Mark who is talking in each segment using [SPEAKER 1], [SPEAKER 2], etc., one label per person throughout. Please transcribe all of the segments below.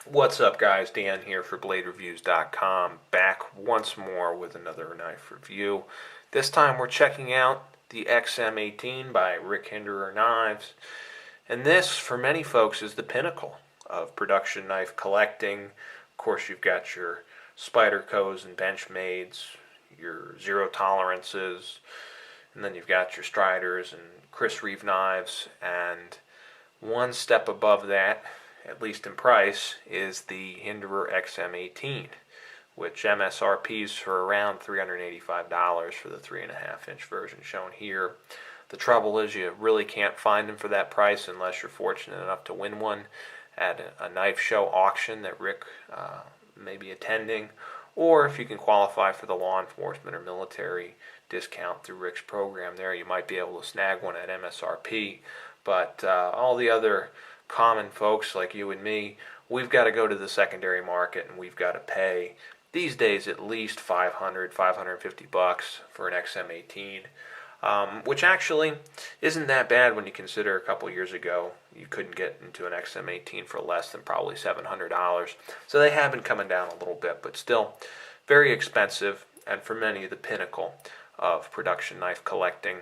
[SPEAKER 1] What's up, guys? Dan here for BladeReviews.com, back once more with another knife review. This time we're checking out the XM18 by Rick Hinderer Knives, and this, for many folks, is the pinnacle of production knife collecting. Of course, you've got your Spydercos and Benchmades, your zero tolerances, and then you've got your Striders and Chris Reeve knives, and one step above that, at least in price, is the Hinderer XM18, which MSRPs for around $385 for the 3.5-inch version shown here. The trouble is you really can't find them for that price unless you're fortunate enough to win one at a knife show auction that Rick may be attending, or if you can qualify for the law enforcement or military discount through Rick's program there, you might be able to snag one at MSRP. But all the other common folks like you and me, we've got to go to the secondary market and we've got to pay these days at least $550 for an XM18, which actually isn't that bad when you consider a couple years ago you couldn't get into an XM18 for less than probably $700. So they have been coming down a little bit, but still very expensive, and for many the pinnacle of production knife collecting.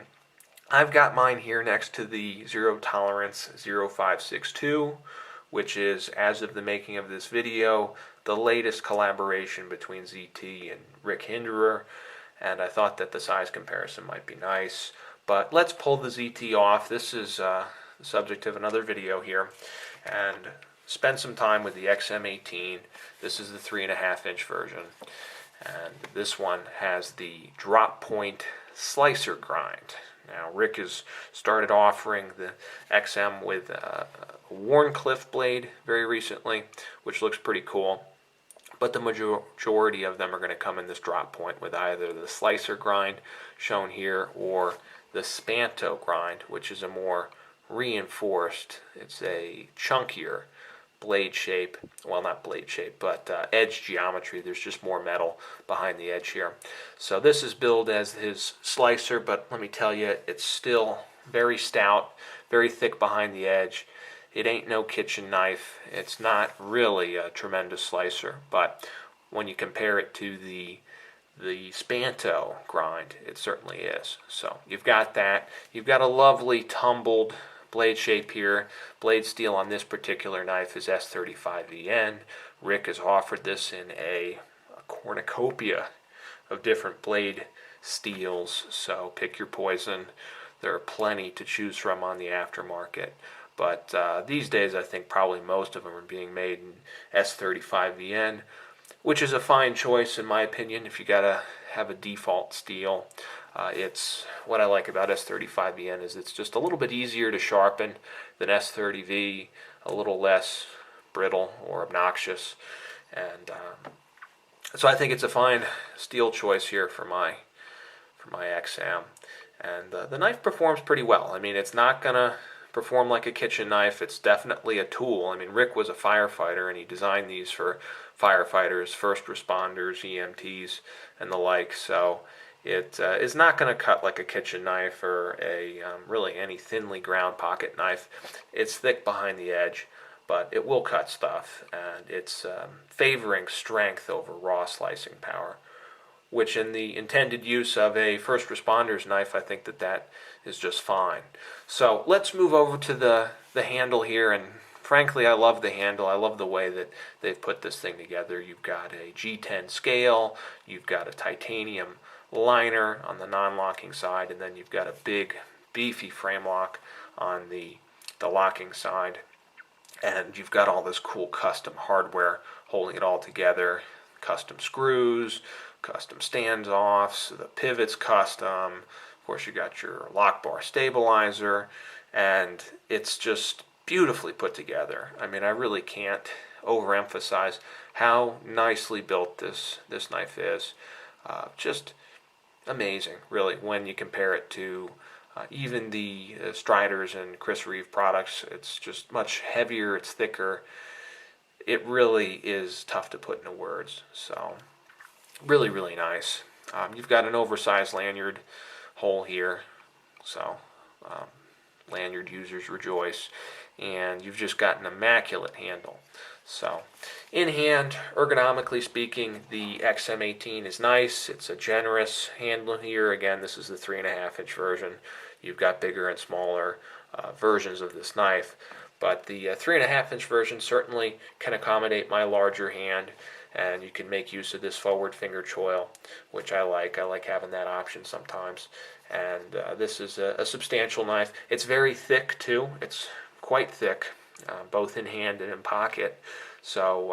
[SPEAKER 1] I've got mine here next to the Zero Tolerance 0562, which is, as of the making of this video, the latest collaboration between ZT and Rick Hinderer, and I thought that the size comparison might be nice. But let's pull the ZT off. This is the subject of another video here, and spend some time with the XM18. This is the 3.5-inch version, and this one has the drop point slicer grind. Now, Rick has started offering the XM with a Warncliffe blade very recently, which looks pretty cool. But the majority of them are going to come in this drop point with either the slicer grind shown here or the Spanto grind, which is a more reinforced, it's a chunkier blade shape, well, not blade shape, but edge geometry. There's just more metal behind the edge here. So this is billed as his slicer, but let me tell you, it's still very stout, very thick behind the edge. It ain't no kitchen knife. It's not really a tremendous slicer, but when you compare it to the Spanto grind, it certainly is. So you've got that. You've got a lovely tumbled blade shape here. Blade steel on this particular knife is S35VN. Rick has offered this in a cornucopia of different blade steels, so pick your poison. There are plenty to choose from on the aftermarket. But these days I think probably most of them are being made in S35VN, which is a fine choice in my opinion if you gotta have a default steel. It's what I like about S35VN is it's just a little bit easier to sharpen than S30V, a little less brittle or obnoxious, and so I think it's a fine steel choice here for my XM. And the knife performs pretty well. I mean, it's not gonna perform like a kitchen knife. It's definitely a tool. I mean, Rick was a firefighter and he designed these for firefighters, first responders, EMTs, and the like. So it is not going to cut like a kitchen knife or a really any thinly ground pocket knife. It's thick behind the edge, but it will cut stuff, and it's favoring strength over raw slicing power, which in the intended use of a first responder's knife, I think that is just fine. So let's move over to the handle here, and frankly, I love the handle. I love the way that they've put this thing together. You've got a G10 scale, you've got a titanium liner on the non-locking side, and then you've got a big, beefy frame lock on the locking side. And you've got all this cool custom hardware holding it all together. Custom screws, custom standoffs, the pivot's custom. Of course, you got your lock bar stabilizer, and it's just beautifully put together. I mean, I really can't overemphasize how nicely built this knife is. Just amazing, really, when you compare it to even the Striders and Chris Reeve products. It's just much heavier, it's thicker. It really is tough to put into words. So really, really nice. You've got an oversized lanyard hole here, so lanyard users rejoice. And you've just got an immaculate handle. So, in hand, ergonomically speaking, the XM18 is nice. It's a generous handle here. Again, this is the 3.5-inch version. You've got bigger and smaller versions of this knife, but the 3.5-inch version certainly can accommodate my larger hand, and you can make use of this forward finger choil, which I like. I like having that option sometimes. And this is a substantial knife. It's very thick too. It's quite thick, both in hand and in pocket. So,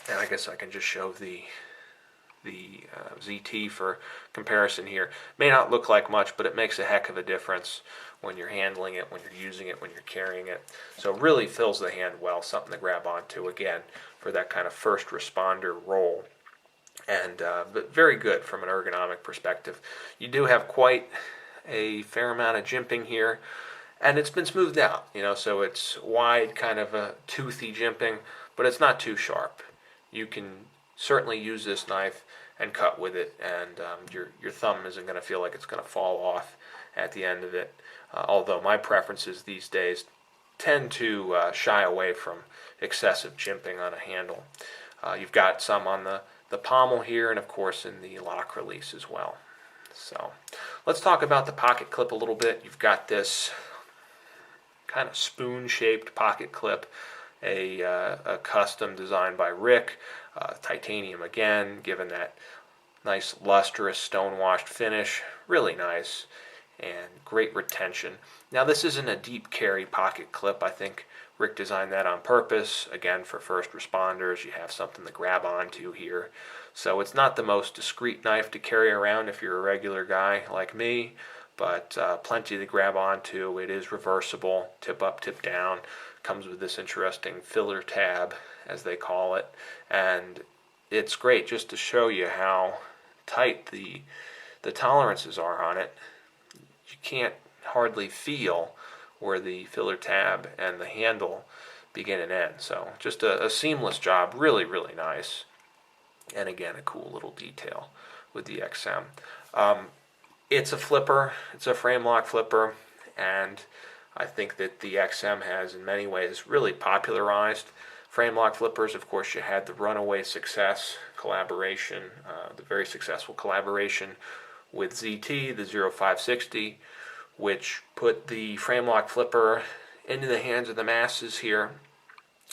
[SPEAKER 1] and I guess I can just show the ZT for comparison here. May not look like much, but it makes a heck of a difference when you're handling it, when you're using it, when you're carrying it. So it really fills the hand well, something to grab onto, again, for that kind of first responder role. And but very good from an ergonomic perspective. You do have quite a fair amount of jimping here, and it's been smoothed out, so it's wide, kind of a toothy jimping, but it's not too sharp. You can certainly use this knife and cut with it, and your thumb isn't going to feel like it's going to fall off at the end of it. Although my preferences these days tend to shy away from excessive jimping on a handle. You've got some on the pommel here, and of course in the lock release as well. So let's talk about the pocket clip a little bit. You've got this kind of spoon-shaped pocket clip, a custom designed by Rick, titanium again, given that nice lustrous stone-washed finish. Really nice and great retention. Now this isn't a deep carry pocket clip. I think Rick designed that on purpose, again for first responders. You have something to grab onto here. So it's not the most discreet knife to carry around if you're a regular guy like me, but plenty to grab onto. It is reversible, tip up, tip down. Comes with this interesting filler tab, as they call it, and it's great just to show you how tight the tolerances are on it. You can't hardly feel where the filler tab and the handle begin and end. So just a seamless job, really, really nice. And again, a cool little detail with the XM. It's a flipper, it's a frame lock flipper, and I think that the XM has in many ways really popularized frame lock flippers. Of course, you had the runaway success collaboration, the very successful collaboration with ZT, the 0560, which put the frame lock flipper into the hands of the masses here,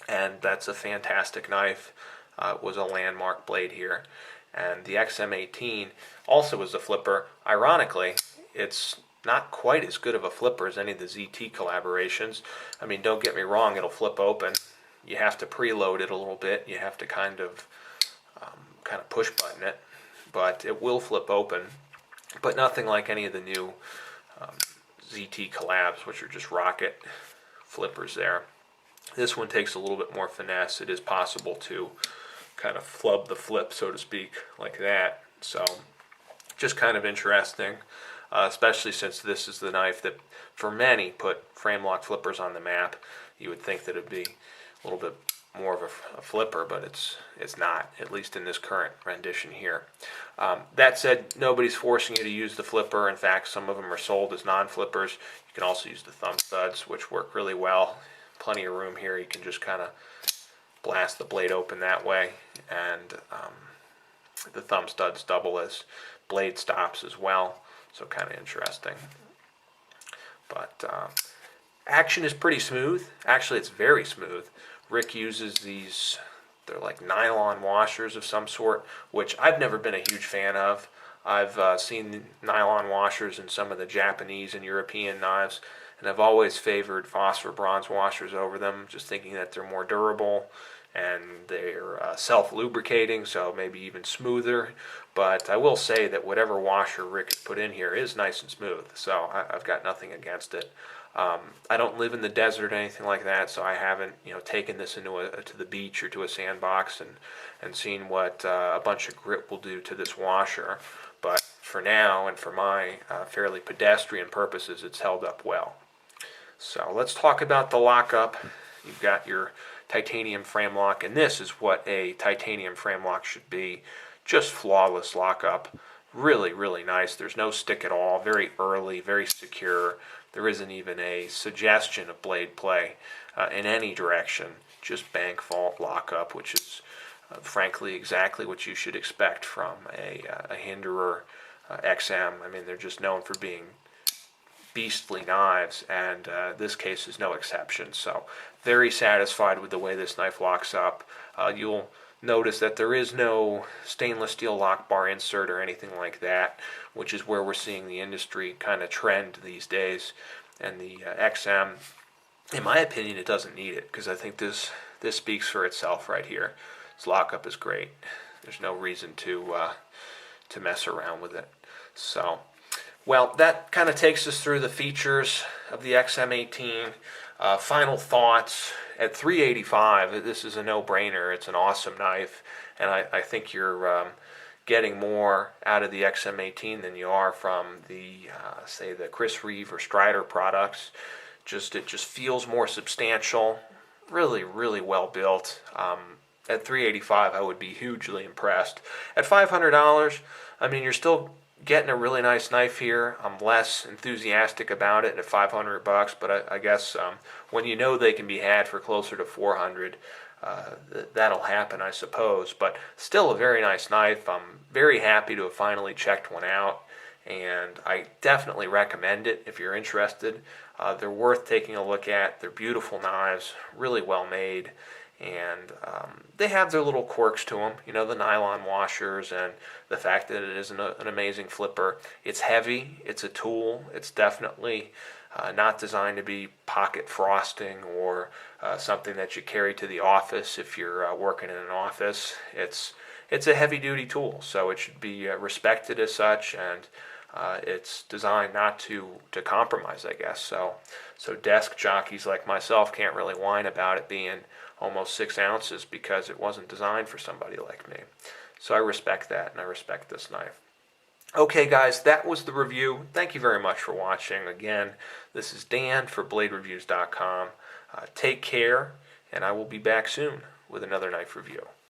[SPEAKER 1] and that's a fantastic knife. It was a landmark blade here. And the XM18 also is a flipper. Ironically, it's not quite as good of a flipper as any of the ZT collaborations. I mean, don't get me wrong, it'll flip open. You have to preload it a little bit. You have to kind of push button it, but it will flip open. But nothing like any of the new ZT collabs, which are just rocket flippers there. This one takes a little bit more finesse. It is possible to kind of flub the flip, so to speak, like that. So just kind of interesting, especially since this is the knife that for many put frame lock flippers on the map. You would think that it'd be a little bit more of a flipper, but it's not, at least in this current rendition here. That said, nobody's forcing you to use the flipper. In fact, some of them are sold as non-flippers. You can also use the thumb studs, which work really well. Plenty of room here. You can just kind of blast the blade open that way, and the thumb studs double as blade stops as well, so kind of interesting. But action is pretty smooth. Actually, it's very smooth. Rick uses these, they're like nylon washers of some sort, which I've never been a huge fan of. I've seen nylon washers in some of the Japanese and European knives, and I've always favored phosphor bronze washers over them, just thinking that they're more durable and they're self-lubricating, so maybe even smoother. But I will say that whatever washer Rick has put in here is nice and smooth, so I've got nothing against it. I don't live in the desert or anything like that, so I haven't taken this into to the beach or to a sandbox and seen what a bunch of grip will do to this washer. But for now and for my fairly pedestrian purposes, it's held up well. So let's talk about the lockup. You've got your titanium frame lock, and this is what a titanium frame lock should be. Just flawless lockup. Really, really nice. There's no stick at all. Very early, very secure. There isn't even a suggestion of blade play in any direction. just bank vault lockup, which is frankly exactly what you should expect from a Hinderer XM. I mean, they're just known for being beastly knives, and this case is no exception. So very satisfied with the way this knife locks up. You'll notice that there is no stainless steel lock bar insert or anything like that, which is where we're seeing the industry kind of trend these days. And the XM, in my opinion, it doesn't need it, because I think this speaks for itself right here. Its lockup is great. There's no reason to mess around with it. So, well, that kind of takes us through the features of the XM18. Final thoughts: at $385, this is a no-brainer. It's an awesome knife, and I think you're getting more out of the XM18 than you are from the, say, the Chris Reeve or Strider products. It just feels more substantial, really, really well built. At $385, I would be hugely impressed. At $500, I mean, you're still getting a really nice knife here. I'm less enthusiastic about it at $500, but I guess when you know they can be had for closer to $400, that'll happen, I suppose. But still a very nice knife. I'm very happy to have finally checked one out, and I definitely recommend it if you're interested. They're worth taking a look at. They're beautiful knives, really well made, and they have their little quirks to them. You know, the nylon washers and the fact that it is an amazing flipper. It's heavy. It's a tool. It's definitely not designed to be pocket frosting or something that you carry to the office if you're working in an office. It's a heavy-duty tool, so it should be respected as such, and it's designed not to compromise, I guess. So desk jockeys like myself can't really whine about it being almost 6 ounces, because it wasn't designed for somebody like me. So I respect that, and I respect this knife. Okay, guys, that was the review. Thank you very much for watching. Again, this is Dan for BladeReviews.com. Take care, and I will be back soon with another knife review.